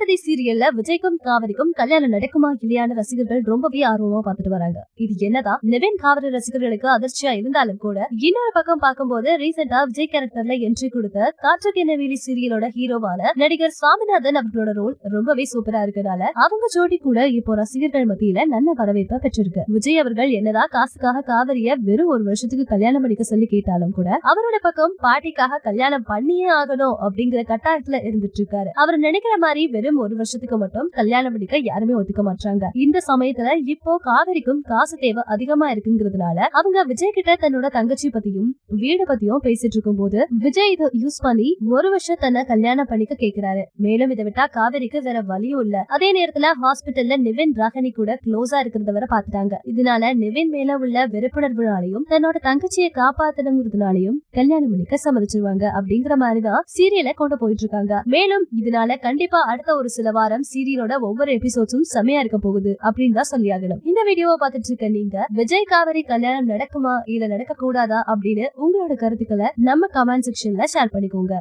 தளபதி சீரியல்ல விஜய்க்கும் காவிரிக்கும் கல்யாணம் நடக்குமா இல்லையான ரசிகர்கள் ரொம்பவே ஆர்வமா பார்த்துட்டு வராங்க. இது என்னதான் நிவின் காவிரி ரசிகர்களுக்கு அதிர்ச்சியா இருந்தாலும் கூட இன்னொரு பக்கம் பார்க்கும்போது ரீசெண்டா விஜய் கேரக்டர்ல என்ட்ரி கொடுத்த காற்றுக்கு என்ன வீரி சீரியலோட ஹீரோவான நடிகர் சுவாமிநாதன் அவர்களோட ரோல் ரொம்பவே சூப்பரா இருக்கனால அவங்க ஜோடி கூட இப்போ ரசிகர்கள் மத்தியில நல்ல வரவேற்பை பெற்றிருக்கு. விஜய் அவர்கள் என்னதான் காசுக்காக காவிரிய வெறும் ஒரு வருஷத்துக்கு கல்யாணம் பண்ணிக்க சொல்லி கேட்டாலும் கூட அவரோட பக்கம் பாட்டிக்காக கல்யாணம் பண்ணியே ஆகணும் அப்படிங்கிற கட்டாயத்துல இருந்துட்டு இருக்காரு. அவர் நினைக்கிற மாதிரி வெறும் ஒரு வருஷத்துக்கு மட்டும் கல்யாணம் பண்ணிக்க யாருமே ஒத்துக்க மாட்டாங்க. இந்த சமயத்துல இப்போ காவிரிக்கும் காசு தேவை அதிகமா இருக்குங்கிறதுனால அவங்க விஜய் கிட்ட தன்னோட தங்கச்சி பத்தியும் வீடு பத்தியும் பேசிட்டு இருக்கும் போது விஜய் இதை யூஸ் பண்ணி ஒரு வருஷம் தன்னை கல்யாணம் பண்ணிக்க கேக்குறாரு. மேலும் இதை விட்டா காவிரிக்கு வேற வழியும் இல்ல. அதே நேரத்துல ஹாஸ்பிட்டல்ல நிவின் ராகினி கூட க்ளோஸா இருக்கிறத வர பாத்துட்டாங்க. இதனால நிவின் மேல உள்ள வெறுப்புணர்வுனாலையும் தன்னோட தங்கச்சியை காப்பாத்தணுங்கிறதுனாலையும் கல்யாணம் பண்ணிக்க சம்மதிச்சிருவாங்க அப்படிங்கிற மாதிரிதான் சீரியலை கொண்டு போயிட்டு இருக்காங்க. மேலும் இதனால கண்டிப்பா அடுத்த ஒரு சில வாரம் சீரியலோட ஒவ்வொரு எபிசோட்ஸும் செமையா இருக்க போகுது அப்படின்னு தான் சொல்லியாகணும். இந்த வீடியோவை பார்த்துட்டு இருக்க நீங்க விஜய் காவிரி கல்யாணம் நடக்குமா இல்ல நடக்க கூடாதா அப்படின்னு உங்களோட கருத்துக்களை நம்ம கமெண்ட் செக்ஷன்ல ஷேர் பண்ணிக்கோங்க.